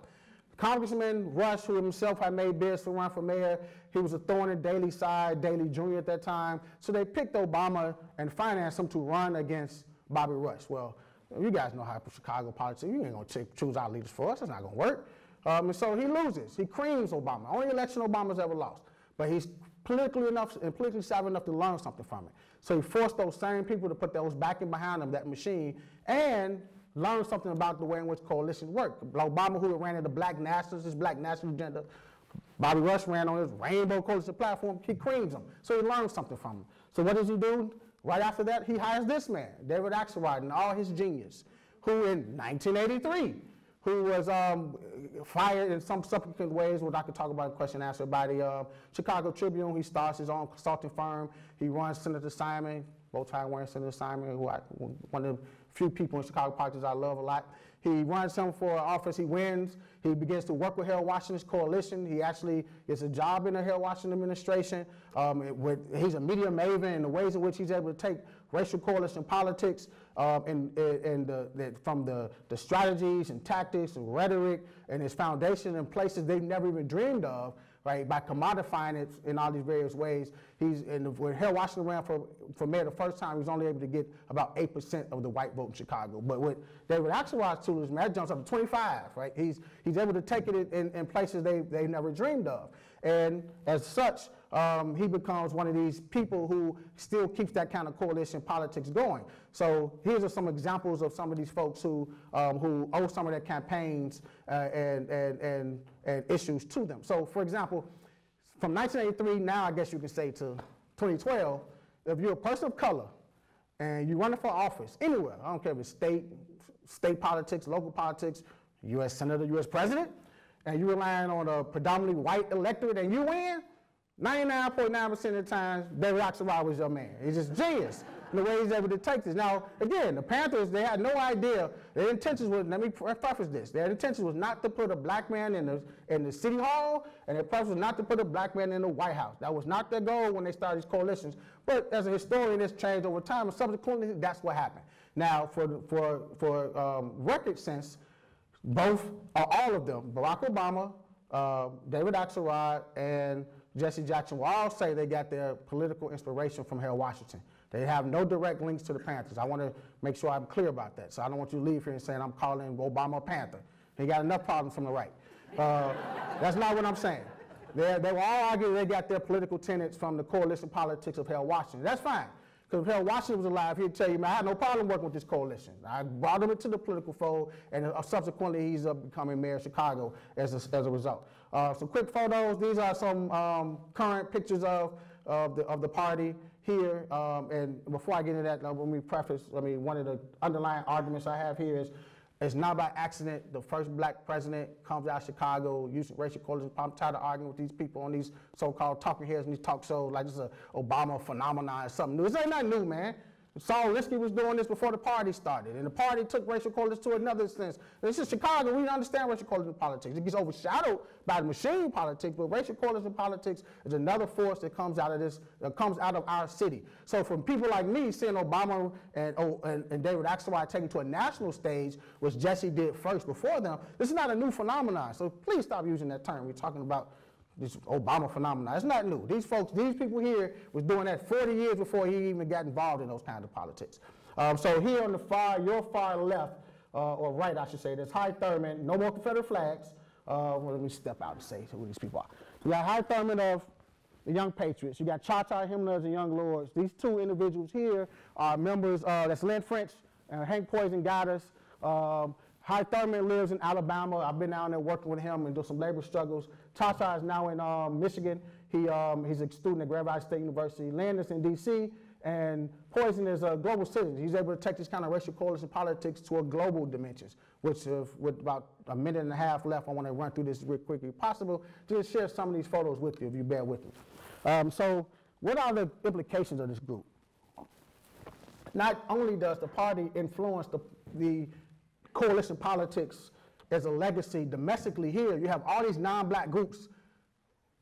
Congressman Rush, who himself had made bids to run for mayor, he was a thorn in Daley's side, Daley Jr. at that time. So they picked Obama and financed him to run against Bobby Rush. Well, You guys know how Chicago politics, you ain't going to choose our leaders for us. It's not going to work. And so he loses. He creams Obama. Only election Obama's ever lost. But he's politically enough and politically savvy enough to learn something from it. So he forced those same people to put those backing behind them, that machine, and learn something about the way in which coalitions work. Obama, who ran the black nationalist, his black national agenda, Bobby Rush ran on his rainbow coalition platform, he creams them. So he learned something from them. So what does he do? Right after that, he hires this man, David Axelrod, and all his genius, who in 1983, who was fired in some subsequent ways, which I could talk about in question and answer, by the Chicago Tribune. He starts his own consulting firm. He runs Senator Simon, bow tie wearing Senator Simon, one of the few people in Chicago politics I love a lot. He runs him for office, he wins. He begins to work with Harold Washington's coalition. He actually gets a job in the Harold Washington administration. He's a media maven in the ways in which he's able to take racial coalition politics from the strategies and tactics and rhetoric and its foundation in places they've never even dreamed of, right, by commodifying it in all these various ways. When Harold Washington ran for mayor the first time, he was only able to get about 8% of the white vote in Chicago. But with David Axelrod's tools, that jumps up to 25, right? He's able to take it in places they never dreamed of. And as such, he becomes one of these people who still keeps that kind of coalition politics going. So here's some examples of some of these folks who owe some of their campaigns and issues to them. So for example, from 1983 now, I guess you can say, to 2012, if you're a person of color and you're running for office anywhere, I don't care if it's state politics, local politics, U.S. Senator, U.S. President, and you're relying on a predominantly white electorate and you win, 99.9% of the time, David Axelrod was your man. He's just genius in the way he's able to take this. Now, again, the Panthers, they had no idea. Their intentions was, let me preface this, their intentions was not to put a black man in the city hall, and their purpose was not to put a black man in the White House. That was not their goal when they started these coalitions. But as a historian, it's changed over time, and subsequently, that's what happened. Now, for record sense, both, or all of them, Barack Obama, David Axelrod, and Jesse Jackson will all say they got their political inspiration from Harold Washington. They have no direct links to the Panthers. I want to make sure I'm clear about that. So I don't want you to leave here and saying I'm calling Obama a Panther. He got enough problems from the right. That's not what I'm saying. They will all argue they got their political tenets from the coalition politics of Harold Washington. That's fine. Because if Harold Washington was alive, he'd tell you, man, I had no problem working with this coalition. I brought him into the political fold, and subsequently he's becoming mayor of Chicago as a result. Some quick photos. These are some current pictures of the party here. And before I get into that, let me preface, one of the underlying arguments I have here is, it's not by accident the first black president comes out of Chicago using racial coalition. I'm tired of arguing with these people on these so-called talking heads and these talk shows like this is an Obama phenomenon or something new. This ain't nothing new, man. Saul Alinsky was doing this before the party started, and the party took racial coalition to another sense. This is Chicago. We understand racial coalition politics. It gets overshadowed by the machine politics, but racial coalition politics is another force that comes out of this, that comes out of our city. So from people like me, seeing Obama and David Axelrod taken to a national stage, which Jesse did first before them, this is not a new phenomenon. So please stop using that term. We're talking about this Obama phenomenon. It's not new. These folks, these people here was doing that 40 years before he even got involved in those kinds of politics. So here on the your far left, or right, I should say, there's High Thurman, no more Confederate flags. Well, let me step out and say who these people are. You got High Thurman of the Young Patriots. You got Cha-Cha Hymners and Young Lords. These two individuals here are members, that's Lynn French and Hank Poison got us. High Thurman lives in Alabama. I've been down there working with him and doing some labor struggles. Cha-Cha is now in Michigan. He's a student at Grand Valley State University. Lynn is in D.C., and Poison is a global citizen. He's able to take this kind of racial coalition politics to a global dimensions, which with about a minute and a half left, I want to run through this real quickly if possible, just share some of these photos with you if you bear with me. So what are the implications of this group? Not only does the party influence the coalition politics as a legacy domestically here, you have all these non-black groups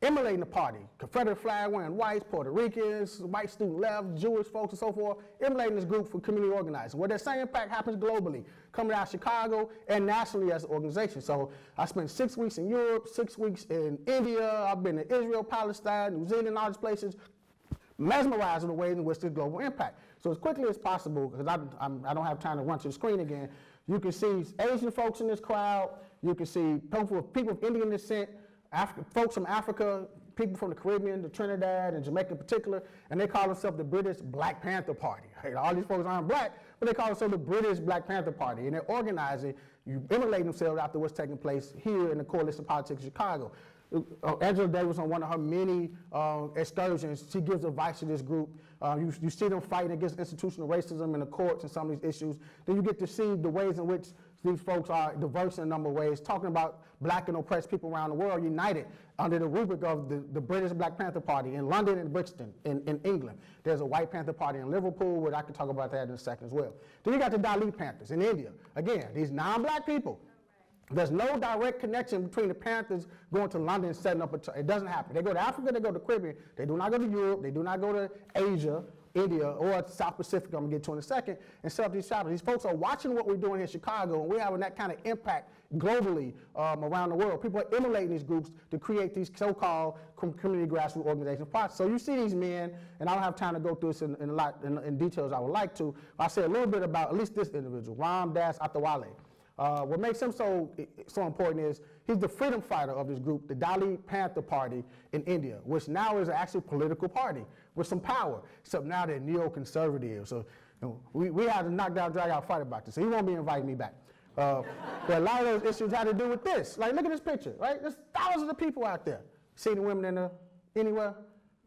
emulating the party. Confederate flag wearing whites, Puerto Ricans, white student left, Jewish folks and so forth, emulating this group for community organizing, where that same impact happens globally, coming out of Chicago and nationally as an organization. So I spent 6 weeks in Europe, 6 weeks in India, I've been to Israel, Palestine, New Zealand, all these places, mesmerizing the ways in which this global impact. So as quickly as possible, because I don't have time to run to the screen again, you can see Asian folks in this crowd, you can see people of Indian descent, folks from Africa, people from the Caribbean, the Trinidad, and Jamaica in particular, and they call themselves the British Black Panther Party. Right? All these folks aren't black, but they call themselves the British Black Panther Party, and they're organizing, emulating themselves after what's taking place here in the coalition politics of Chicago. Angela Davis, on one of her many excursions, she gives advice to this group. You see them fighting against institutional racism in the courts and some of these issues. Then you get to see the ways in which these folks are diverse in a number of ways, talking about black and oppressed people around the world united under the rubric of the British Black Panther Party in London and Brixton in England. There's a White Panther Party in Liverpool, where I can talk about that in a second as well. Then you got the Dalit Panthers in India. Again, these non-black people. There's no direct connection between the Panthers going to London and setting up it doesn't happen. They go to Africa, they go to the Caribbean. They do not go to Europe, they do not go to Asia, India, or South Pacific, I'm going to get to in a second, and set up these shops. These folks are watching what we're doing here in Chicago, and we're having that kind of impact globally around the world. People are emulating these groups to create these so-called community grassroots organization process. So you see these men, and I don't have time to go through this in detail as I would like to. I'll say a little bit about at least this individual, Ram Das Atawale. What makes him so important is he's the freedom fighter of this group, the Dalit Panther Party in India, which now is an actual political party with some power, except now they're neoconservative. So we had to knock down, drag out, fight about this. So he won't be inviting me back. But a lot of those issues had to do with this. Like, look at this picture, right? There's thousands of people out there. See the women anywhere?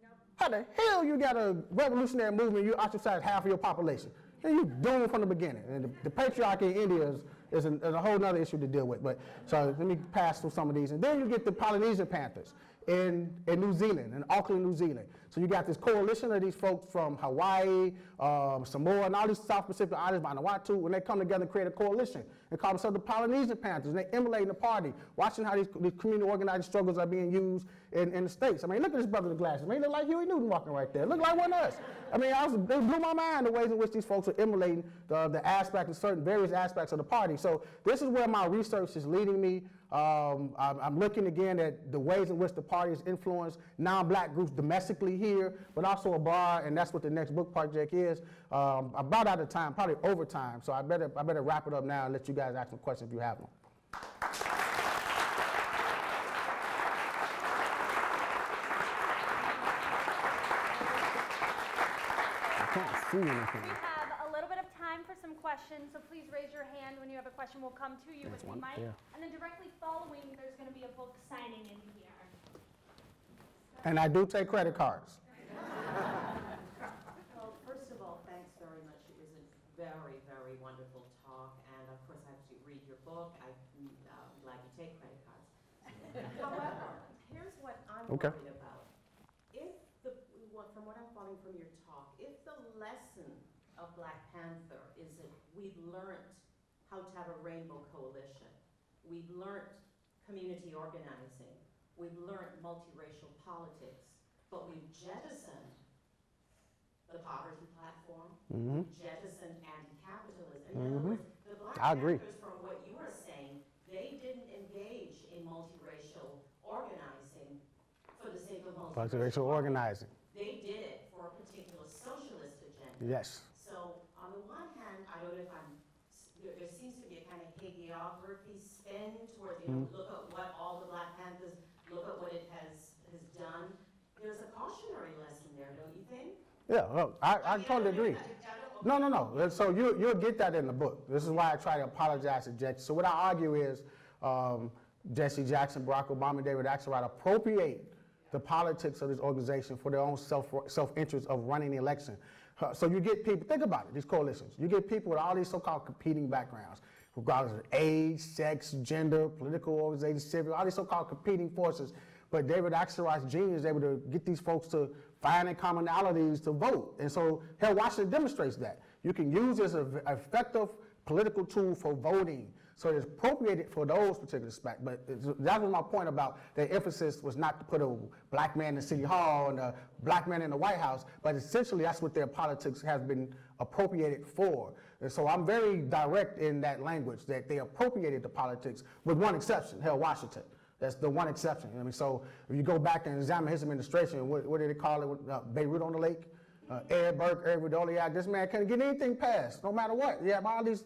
No. How the hell you got a revolutionary movement, you ostracize half of your population? And you doomed from the beginning. And the patriarchy in India is a whole other issue to deal with. But so let me pass through some of these. And then you get the Polynesian Panthers in New Zealand, in Auckland, New Zealand. So you got this coalition of these folks from Hawaii, Samoa, and all these South Pacific islands, Vanuatu, when they come together and create a coalition and call themselves the Polynesian Panthers. And they emulating the party, watching how these community organizing struggles are being used in the States. I mean, look at this brother with the glasses. I mean, he look like Huey Newton walking right there. Look like one of us. I mean, it blew my mind the ways in which these folks are emulating the aspects of various aspects of the party. So this is where my research is leading me. I'm looking again at the ways in which the party has influenced non-black groups domestically here, but also abroad, and that's what the next book project is. I'm about out of time, probably over time, so I better wrap it up now and let you guys ask some questions if you have them. I can't see anything. We have a little bit of time for some questions, so please raise your hand when you have a question. We'll come to you with the mic. Yeah. And then directly following, there's going to be a book signing in here. And I do take credit cards. Well, first of all, thanks very much. It was a very, very wonderful talk. And of course, I have to read your book. I'm glad you take credit cards. However, here's what I'm worried about. From what I'm following from your talk, if the lesson of Black Panther is that we've learned how to have a rainbow coalition, we've learned community organizing, we've learned multiracial politics, but we've jettisoned the poverty platform, we've jettisoned anti-capitalism. In other words, the Black Panthers, from what you were saying, they didn't engage in multiracial organizing for the sake of multiracial organizing. They did it for a particular socialist agenda. Yes. So on the one hand, I don't know if there seems to be a kind of hagiography spin towards, look at what all the Black Panthers, look at what it has done. There's a cautionary lesson there, don't you think? Yeah, well, I totally agree. No. So you'll get that in the book. This is why I try to apologize to Jesse. So what I argue is Jesse Jackson, Barack Obama, David Axelrod appropriate the politics of this organization for their own self-interest of running the election. So you get people, think about it, these coalitions. You get people with all these so-called competing backgrounds, regardless of age, sex, gender, political organization, civic, all these so-called competing forces. But David Axelrod's genius is able to get these folks to find their commonalities to vote. And so Washington demonstrates that. You can use this as an effective political tool for voting. So it's appropriated for those particular specs. But that was my point about the emphasis was not to put a black man in City Hall and a black man in the White House, but essentially that's what their politics has been appropriated for. And so I'm very direct in that language, that they appropriated the politics with one exception, Washington. That's the one exception. I mean, so if you go back and examine his administration, what did they call it? Beirut on the Lake? Ed Burke, Eric Doliak, this man couldn't get anything passed, no matter what. You have all this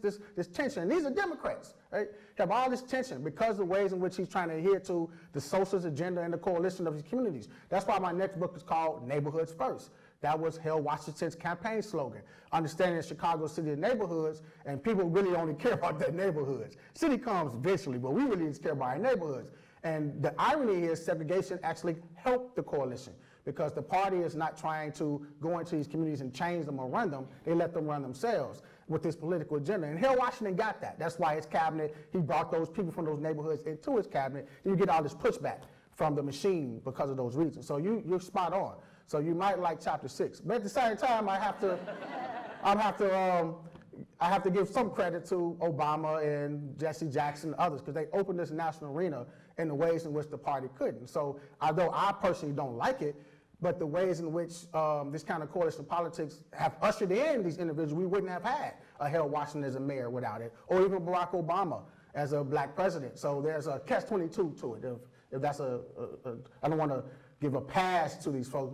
tension. And these are Democrats, right? You have all this tension because of the ways in which he's trying to adhere to the socialist agenda and the coalition of his communities. That's why my next book is called Neighborhoods First. That was Harold Washington's campaign slogan. Understanding Chicago City of neighborhoods, and people really only care about their neighborhoods. City comes eventually, but we really just care about our neighborhoods. And the irony is segregation actually helped the coalition, because the party is not trying to go into these communities and change them or run them. They let them run themselves with this political agenda. And Harold Washington got that. That's why his cabinet, he brought those people from those neighborhoods into his cabinet, and you get all this pushback from the machine because of those reasons. So you're spot on. So you might like chapter 6, but at the same time, I have to give some credit to Obama and Jesse Jackson and others, because they opened this national arena in the ways in which the party couldn't. So although I personally don't like it, but the ways in which this kind of coalition politics have ushered in these individuals, we wouldn't have had a Harold Washington as a mayor without it, or even Barack Obama as a black president. So there's a catch-22 to it. If that's I don't want to give a pass to these folks,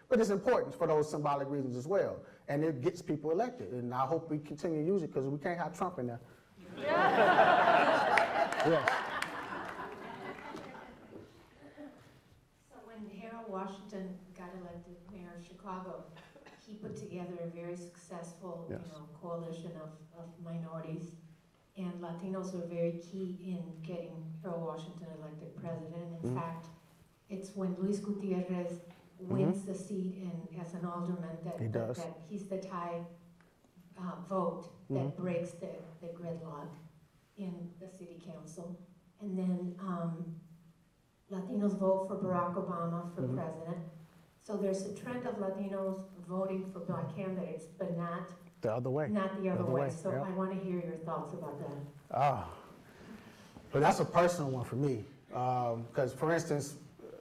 but it's important for those symbolic reasons as well. And it gets people elected, and I hope we continue to use it, because we can't have Trump in there. Yes. So when Harold Washington got elected mayor of Chicago, he put together a very successful coalition of minorities, and Latinos were very key in getting Harold Washington elected president. In fact, it's when Luis Gutierrez wins the seat as an alderman that he's the tie vote that breaks the gridlock in the city council. And then Latinos vote for Barack Obama for president. So there's a trend of Latinos voting for black candidates, but not the other way. Not the other way. So I want to hear your thoughts about that. But that's a personal one for me, because for instance,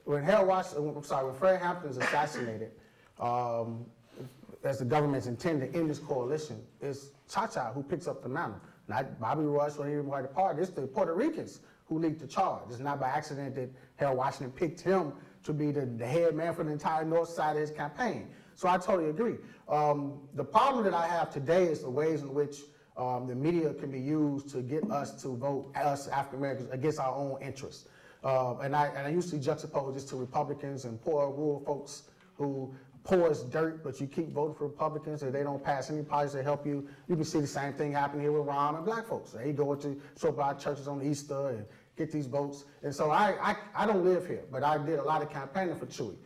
when Fred Hampton is assassinated, as the government's intended in this coalition, it's Cha-Cha who picks up the mantle. Not Bobby Rush or anybody the party. It's the Puerto Ricans who lead the charge. It's not by accident that Harold Washington picked him to be the head man for the entire north side of his campaign. So I totally agree. The problem that I have today is the ways in which the media can be used to get us to vote, us African Americans, against our own interests. And I usually juxtapose this to Republicans and poor rural folks who poor as dirt, but you keep voting for Republicans and they don't pass any policies that help you. You can see the same thing happen here with Ron and black folks. They go to show up our churches on Easter and get these votes. And so I don't live here, but I did a lot of campaigning for Chewy.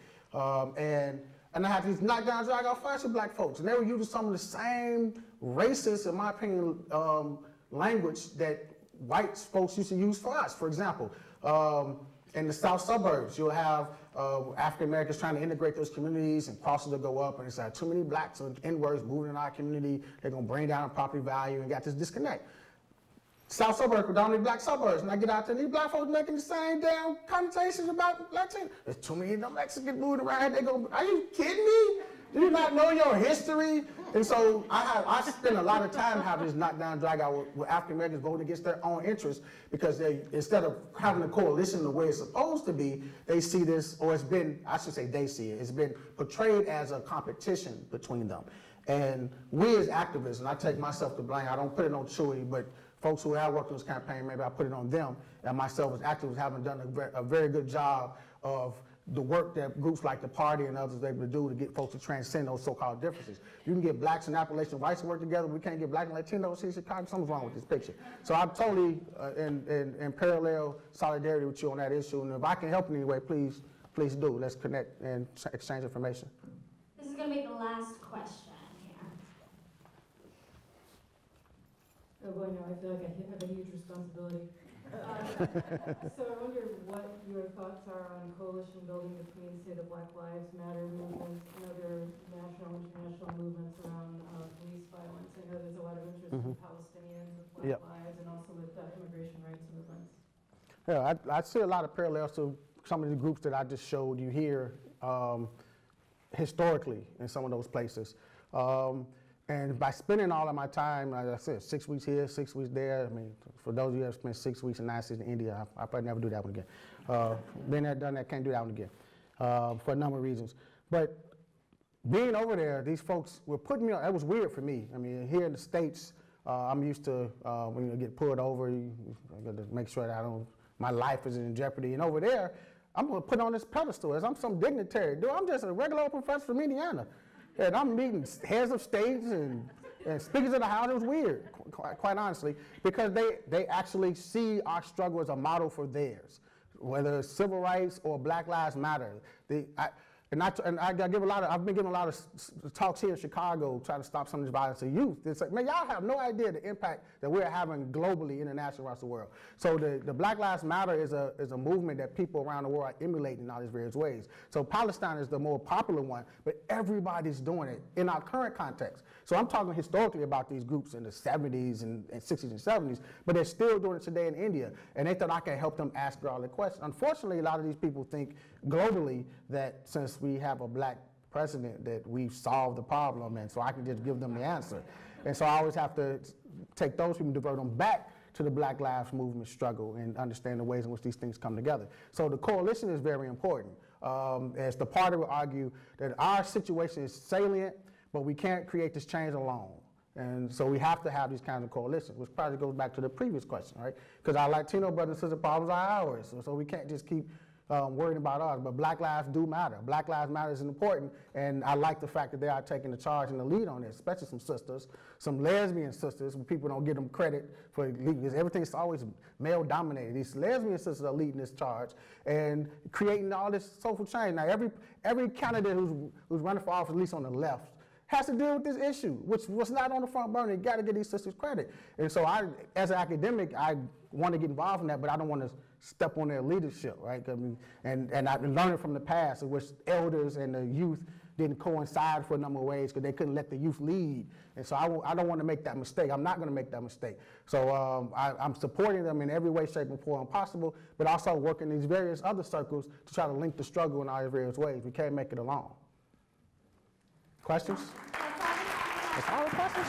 And I had these knockdown, drag out fights with black folks. And they were using some of the same racist, in my opinion, language that white folks used to use for us. For example, in the south suburbs, you'll have African Americans trying to integrate those communities, and prices will go up, and it's like too many blacks and N-words moving in our community. They're gonna bring down property value, and got this disconnect. South suburbs were down in black suburbs, and I get out there, and these black folks making the same damn connotations about Latino. There's too many of them Mexicans moving around. They go, are you kidding me? Do you not know your history? And so I spend a lot of time having this knockdown, drag out with African Americans voting against their own interests, because they, instead of having a coalition the way it's supposed to be, they see this, or it's been, I should say they see it, it's been portrayed as a competition between them. And we as activists, and I take myself to blame, I don't put it on Chewy, but folks who have worked on this campaign, maybe I put it on them, and myself as activists haven't done a very good job of the work that groups like the party and others are able to do to get folks to transcend those so-called differences. You can get blacks and Appalachian whites to work together, we can't get black and Latinos in Chicago, something's wrong with this picture. So I'm totally in parallel solidarity with you on that issue, and if I can help in any way, please do. Let's connect and exchange information. This is going to be the last question here. Oh boy, no, I feel like I have a huge responsibility. So I wonder what your thoughts are on coalition building between, say, the Black Lives Matter movement and other national and international movements around police violence. I know there's a lot of interest in Palestinians with Black Lives and also with immigration rights movements. Yeah, I see a lot of parallels to some of the groups that I just showed you here historically in some of those places. And by spending all of my time, like I said, 6 weeks here, 6 weeks there, I mean, for those of you who have spent 6 weeks and 9 cities in India, I'll probably never do that one again. Been there, done that, can't do that one again, for a number of reasons. But being over there, these folks were putting me on, that was weird for me. I mean, here in the States, I'm used to when you get pulled over, I got to make sure that my life isn't in jeopardy. And over there, I'm going to put on this pedestal as I'm some dignitary. Dude, I'm just a regular old professor from Indiana. And I'm meeting heads of states and speakers of the House. It was weird, quite honestly, because they actually see our struggle as a model for theirs, whether it's civil rights or Black Lives Matter. I've been giving a lot of talks here in Chicago trying to stop some of this violence of youth. It's like, man, y'all have no idea the impact that we're having globally, internationally, across the world. So the Black Lives Matter is a movement that people around the world are emulating in all these various ways. So Palestine is the more popular one, but everybody's doing it in our current context. So I'm talking historically about these groups in the 70s and 60s and 70s, but they're still doing it today in India. And they thought I could help them ask all the questions. Unfortunately, a lot of these people think globally that since we have a Black president that we've solved the problem, and so I can just give them the answer. And so I always have to take those people and divert them back to the Black Lives Movement struggle and understand the ways in which these things come together. So the coalition is very important. As the party would argue that our situation is salient, but we can't create this change alone. And so we have to have these kinds of coalitions, which probably goes back to the previous question, right? Because our Latino brothers and sisters problems are ours, so we can't just keep worried about ours, but Black lives do matter. Black Lives Matter is important, and I like the fact that they are taking the charge and the lead on this, especially some sisters, some lesbian sisters, when people don't give them credit for leading this. Everything's always male-dominated. These lesbian sisters are leading this charge and creating all this social change. Now, every candidate who's running for office, at least on the left, has to deal with this issue, which was not on the front burner. You got to give these sisters credit. And so as an academic, I want to get involved in that, but I don't want to step on their leadership, right? I mean, and I've been learning from the past in which elders and the youth didn't coincide for a number of ways because they couldn't let the youth lead. And so I don't want to make that mistake. I'm not going to make that mistake. So I'm supporting them in every way, shape, and form possible, but also working these various other circles to try to link the struggle in all these various ways. We can't make it alone. Questions? That's all the questions?